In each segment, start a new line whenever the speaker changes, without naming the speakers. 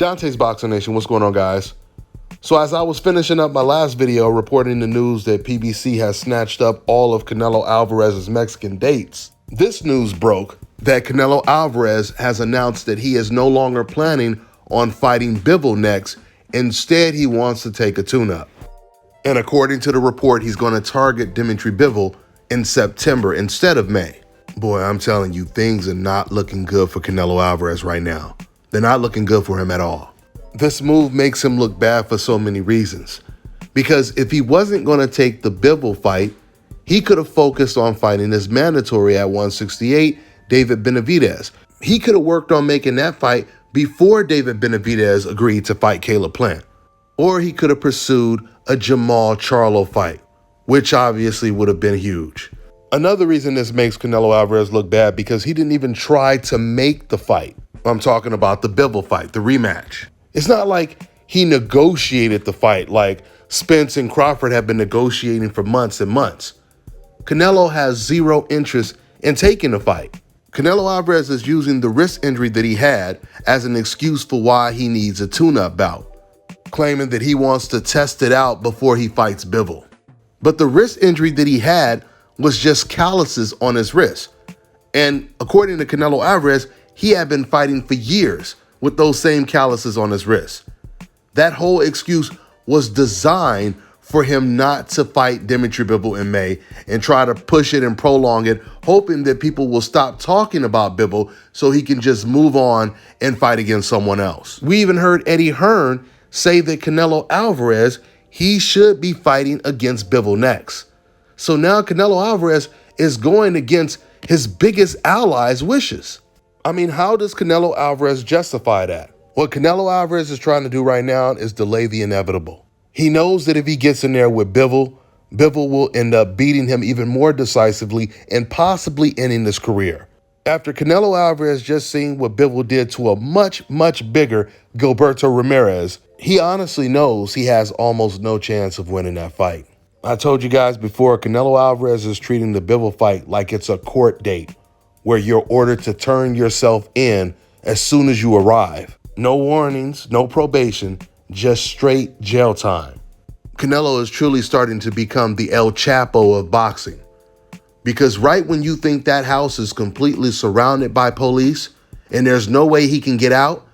Dante's Boxing Nation, what's going on, guys? So as I was finishing up my last video reporting the news that PBC has snatched up all of Canelo Alvarez's Mexican dates, this news broke that Canelo Alvarez has announced that he is no longer planning on fighting Bivol next. Instead, he wants to take a tune-up. And according to the report, he's going to target Dimitri Bivol in September instead of May. Boy, I'm telling you, things are not looking good for Canelo Alvarez right now. They're not looking good for him at all. This move makes him look bad for so many reasons. Because if he wasn't going to take the Bivol fight, he could have focused on fighting his mandatory at 168, David Benavidez. He could have worked on making that fight before David Benavidez agreed to fight Caleb Plant. Or he could have pursued a Jamal Charlo fight, which obviously would have been huge. Another reason this makes Canelo Alvarez look bad because he didn't even try to make the fight. I'm talking about the Bivol fight, the rematch. It's not like he negotiated the fight like Spence and Crawford have been negotiating for months and months. Canelo has zero interest in taking the fight. Canelo Alvarez is using the wrist injury that he had as an excuse for why he needs a tune-up bout, claiming that he wants to test it out before he fights Bivol. But the wrist injury that he had was just calluses on his wrist. And according to Canelo Alvarez, he had been fighting for years with those same calluses on his wrist. That whole excuse was designed for him not to fight Dimitri Bivol in May and try to push it and prolong it, hoping that people will stop talking about Bivol so he can just move on and fight against someone else. We even heard Eddie Hearn say that Canelo Alvarez, he should be fighting against Bivol next. So now Canelo Alvarez is going against his biggest ally's wishes. I mean, how does Canelo Alvarez justify that? What Canelo Alvarez is trying to do right now is delay the inevitable. He knows that if he gets in there with Bivol, Bivol will end up beating him even more decisively and possibly ending his career. After Canelo Alvarez just seen what Bivol did to a much, much bigger Gilberto Ramirez, he honestly knows he has almost no chance of winning that fight. I told you guys before, Canelo Alvarez is treating the Bivol fight like it's a court date where you're ordered to turn yourself in as soon as you arrive. No warnings, no probation, just straight jail time. Canelo is truly starting to become the El Chapo of boxing. Because right when you think that house is completely surrounded by police and there's no way he can get out,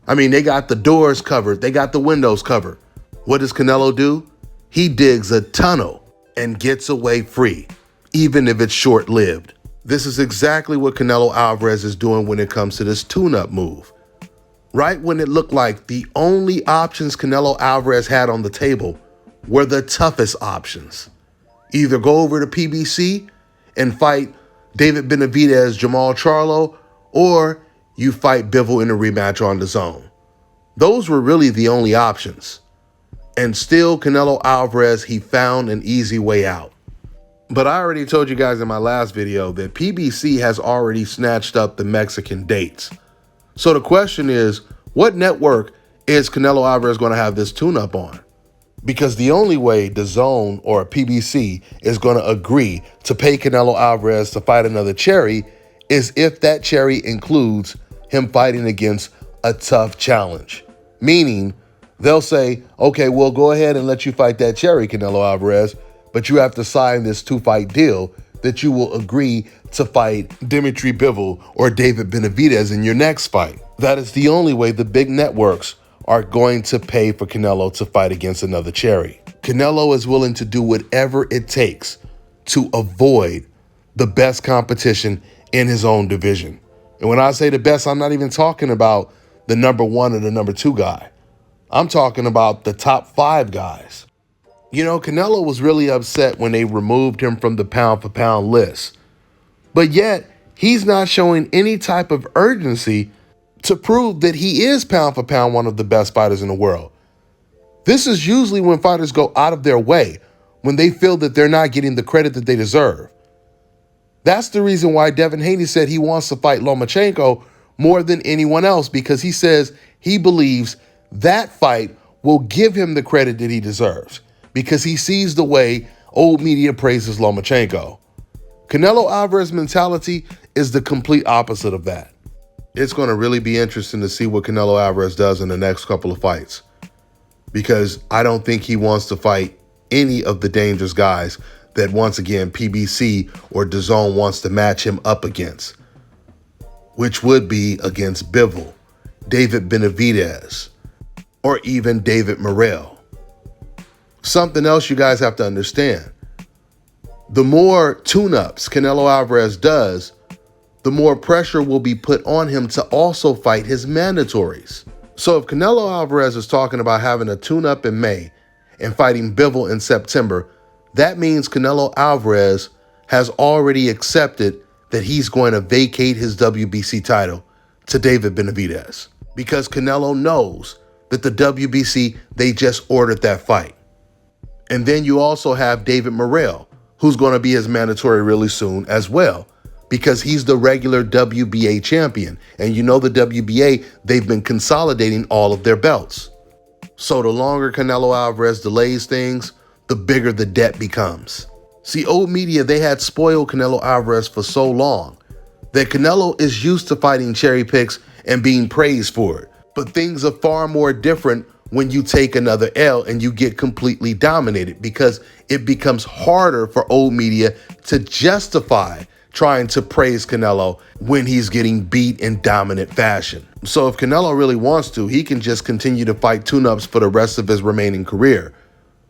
I mean, they got the doors covered, they got the windows covered. What does Canelo do? He digs a tunnel and gets away free, even if it's short-lived. This is exactly what Canelo Alvarez is doing when it comes to this tune-up move. Right when it looked like the only options Canelo Alvarez had on the table were the toughest options. Either go over to PBC and fight David Benavidez, Jamal Charlo, or you fight Bivol in a rematch on DAZN. Those were really the only options. And still, Canelo Alvarez, he found an easy way out. But I already told you guys in my last video that PBC has already snatched up the Mexican dates. So the question is, what network is Canelo Alvarez going to have this tune-up on? Because the only way DAZN or PBC is going to agree to pay Canelo Alvarez to fight another cherry is if that cherry includes him fighting against a tough challenge. Meaning, they'll say, okay, we'll go ahead and let you fight that cherry, Canelo Alvarez, but you have to sign this 2-fight deal that you will agree to fight Dimitri Bivol or David Benavidez in your next fight. That is the only way the big networks are going to pay for Canelo to fight against another cherry. Canelo is willing to do whatever it takes to avoid the best competition in his own division. And when I say the best, I'm not even talking about the number 1 or the number 2 guy. I'm talking about the top 5 guys. You know, Canelo was really upset when they removed him from the pound-for-pound list. But yet, he's not showing any type of urgency to prove that he is pound-for-pound one of the best fighters in the world. This is usually when fighters go out of their way, when they feel that they're not getting the credit that they deserve. That's the reason why Devin Haney said he wants to fight Lomachenko more than anyone else, because he says he believes that fight will give him the credit that he deserves, because he sees the way old media praises Lomachenko. Canelo Alvarez's mentality is the complete opposite of that. It's going to really be interesting to see what Canelo Alvarez does in the next couple of fights, because I don't think he wants to fight any of the dangerous guys that, once again, PBC or DAZN wants to match him up against, which would be against Bivol, David Benavidez, or even David Morrell. Something else you guys have to understand: the more tune-ups Canelo Alvarez does, the more pressure will be put on him to also fight his mandatories. So if Canelo Alvarez is talking about having a tune-up in May and fighting Bivol in September, that means Canelo Alvarez has already accepted that he's going to vacate his WBC title to David Benavidez, because Canelo knows that the WBC, they just ordered that fight. And then you also have David Morrell, who's going to be his mandatory really soon as well, because he's the regular WBA champion. And you know the WBA, they've been consolidating all of their belts. So the longer Canelo Alvarez delays things, the bigger the debt becomes. See, old media, they had spoiled Canelo Alvarez for so long that Canelo is used to fighting cherry picks and being praised for it. But things are far more different when you take another L and you get completely dominated, because it becomes harder for old media to justify trying to praise Canelo when he's getting beat in dominant fashion. So if Canelo really wants to, he can just continue to fight tune-ups for the rest of his remaining career.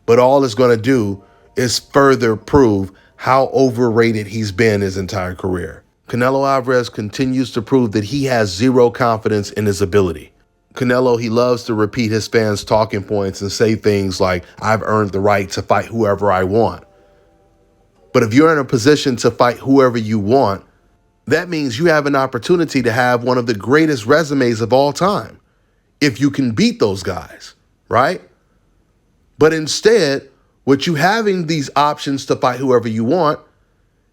But all it's going to do is further prove how overrated he's been his entire career. Canelo Alvarez continues to prove that he has zero confidence in his ability. Canelo, he loves to repeat his fans' talking points and say things like, "I've earned the right to fight whoever I want." But if you're in a position to fight whoever you want, that means you have an opportunity to have one of the greatest resumes of all time, if you can beat those guys, right? But instead, with you having these options to fight whoever you want,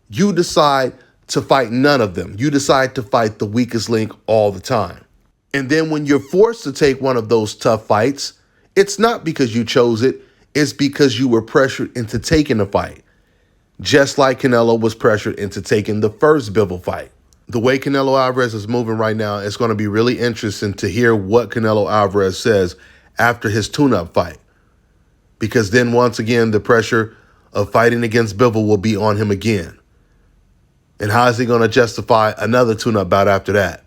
you decide to fight none of them. You decide to fight the weakest link all the time. And then when you're forced to take one of those tough fights, it's not because you chose it, it's because you were pressured into taking the fight. Just like Canelo was pressured into taking the first Bivol fight. The way Canelo Alvarez is moving right now, it's going to be really interesting to hear what Canelo Alvarez says after his tune-up fight. Because then once again, the pressure of fighting against Bivol will be on him again. And how is he going to justify another tune-up bout after that?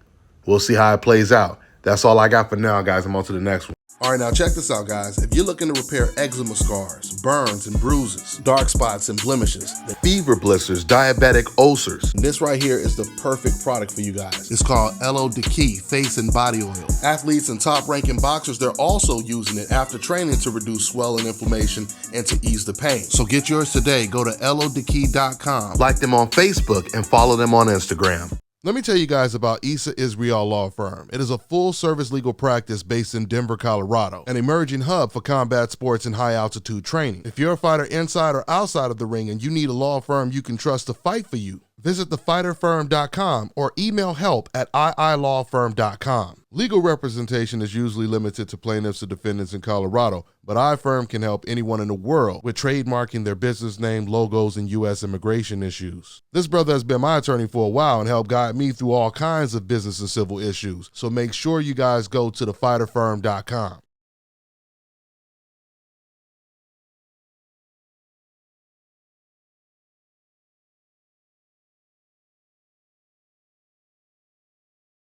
We'll see how it plays out. That's all I got for now, guys. I'm on to the next one. All right, now check this out, guys. If you're looking to repair eczema scars, burns and bruises, dark spots and blemishes, fever blisters, diabetic ulcers, this right here is the perfect product for you guys. It's called LO Decay Face and Body Oil. Athletes and top-ranking boxers, they're also using it after training to reduce swelling, inflammation, and to ease the pain. So get yours today. Go to lodecay.com, like them on Facebook, and follow them on Instagram. Let me tell you guys about Issa Israel Law Firm. It is a full-service legal practice based in Denver, Colorado, an emerging hub for combat sports and high-altitude training. If you're a fighter inside or outside of the ring and you need a law firm you can trust to fight for you, visit thefighterfirm.com or email help@iilawfirm.com. Legal representation is usually limited to plaintiffs or defendants in Colorado, but iFirm can help anyone in the world with trademarking their business name, logos, and U.S. immigration issues. This brother has been my attorney for a while and helped guide me through all kinds of business and civil issues, so make sure you guys go to thefighterfirm.com.